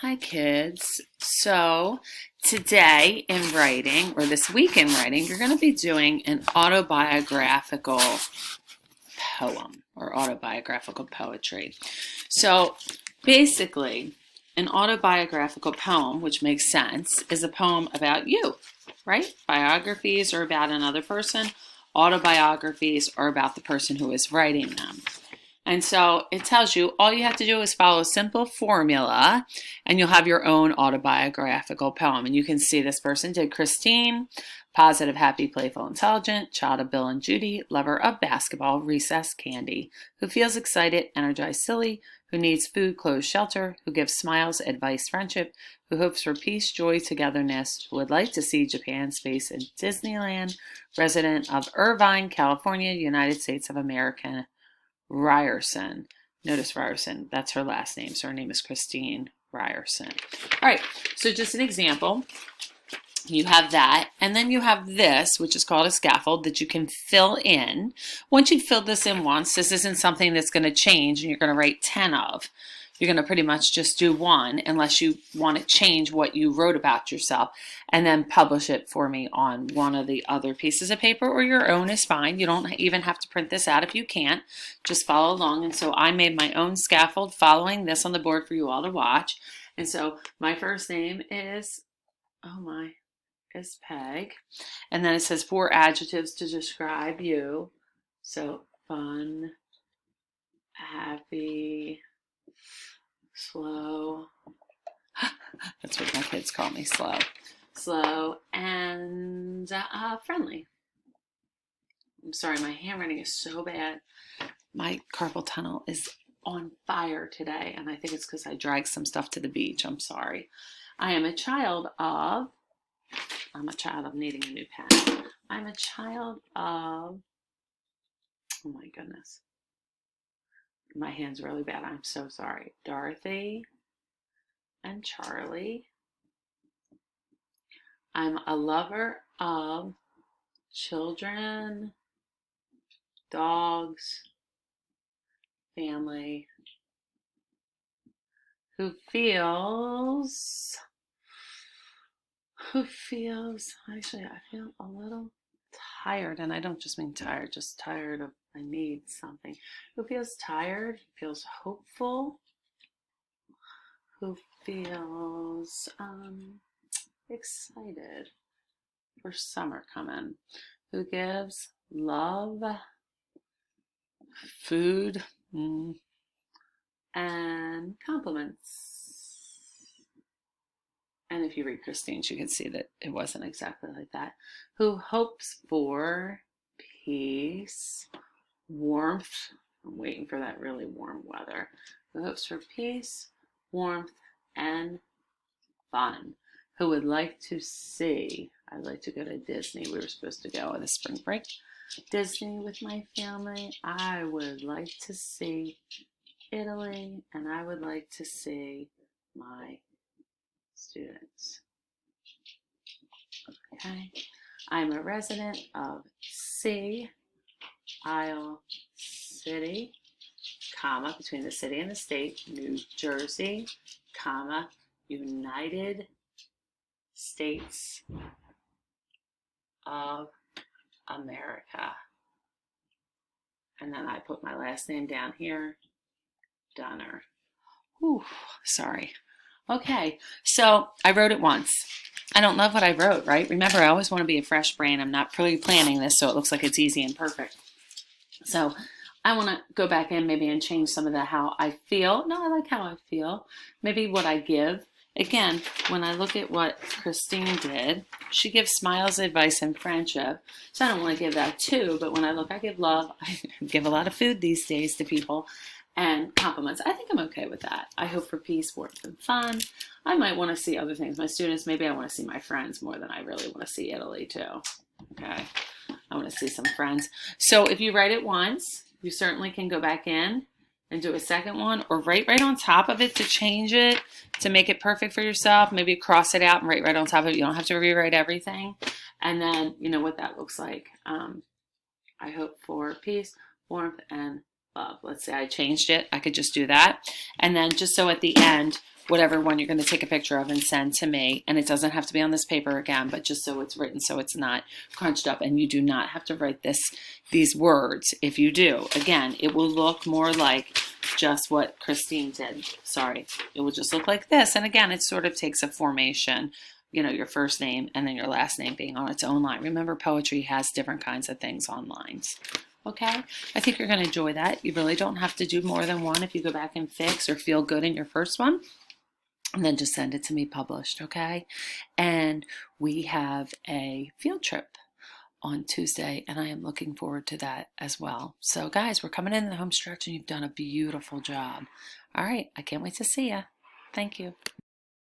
Hi, kids. So, today in writing, or this week in writing, you're going to be doing an autobiographical poem or autobiographical poetry. So, basically, an autobiographical poem, which makes sense, is a poem about you, right? Biographies are about another person, autobiographies are about the person who is writing them. And so it tells you all you have to do is follow a simple formula and you'll have your own autobiographical poem. And you can see this person did Christine, positive, happy, playful, intelligent, child of Bill and Judy, lover of basketball, recess, candy, who feels excited, energized, silly, who needs food, clothes, shelter, who gives smiles, advice, friendship, who hopes for peace, joy, togetherness, who would like to see Japan, space, and Disneyland, resident of Irvine, California, United States of America, Ryerson. Notice Ryerson, that's her last name. So her name is Christine Ryerson. All right, so just an example. You have that, and then you have this, which is called a scaffold that you can fill in. Once you've filled this in once, this isn't something that's going to change and you're going to write 10 of. You're going to pretty much just do one unless you want to change what you wrote about yourself and then publish it for me on one of the other pieces of paper, or your own is fine. You don't even have to print this out if you can't. Just follow along. And so I made my own scaffold following this on the board for you all to watch. And so my first name is, is Peg. And then it says 4 adjectives to describe you. So fun, happy, slow. That's what my kids call me, slow. Slow and friendly. I'm sorry, my handwriting is so bad. My carpal tunnel is on fire today, and I think it's because I dragged some stuff to the beach. I'm sorry. I'm a child of needing a new pen. I'm a child of, oh my goodness. My hand's really bad. I'm so sorry. Dorothy and Charlie. I'm a lover of children, dogs, family, who feels, actually, I feel a little tired, and I don't just mean tired, just tired of, I need something. Who feels tired, feels hopeful, who feels excited for summer coming, who gives love, food, and compliments. And if you read Christine's, you can see that it wasn't exactly like that. Who hopes for peace, warmth. I'm waiting for that really warm weather. Who hopes for peace, warmth, and fun. Who would like to see, I'd like to go to Disney. We were supposed to go on a spring break. Disney with my family. I would like to see Italy, and I would like to see my students. Okay. I'm a resident of Sea Isle City, comma, between the city and the state, New Jersey, comma, United States of America. And then I put my last name down here, Dunner. Whew, sorry. Okay, so I wrote it once. I don't love what I wrote, right? Remember, I always want to be a fresh brain. I'm not really planning this so it looks like it's easy and perfect. So I want to go back in maybe and change some of the how I feel. No, I like how I feel. Maybe what I give. Again, when I look at what Christine did, she gives smiles, advice, and friendship. So I don't want to give that too, but when I look, I give love. I give a lot of food these days to people, and compliments. I think I'm okay with that. I hope for peace, warmth, and fun. I might want to see other things. My students, maybe I want to see my friends more than I really want to see Italy too. Okay, I want to see some friends. So if you write it once, you certainly can go back in and do a second one, or write right on top of it to change it, to make it perfect for yourself. Maybe cross it out and write right on top of it. You don't have to rewrite everything. And then you know what that looks like. I hope for peace, warmth, and love. Let's say I changed it. I could just do that. And then just so at the end, whatever one you're going to take a picture of and send to me. And it doesn't have to be on this paper again, but just so it's written, so it's not crunched up. And you do not have to write these words. If you do, again, it will look more like just what Christine did. Sorry, it will just look like this. And again, it sort of takes a formation, you know, your first name and then your last name being on its own line. Remember, poetry has different kinds of things on lines. Okay, I think you're going to enjoy that. You really don't have to do more than one if you go back and fix or feel good in your first one. And then just send it to me published, okay? And we have a field trip on Tuesday, and I am looking forward to that as well. So, guys, we're coming in the home stretch, and you've done a beautiful job. All right, I can't wait to see you. Thank you.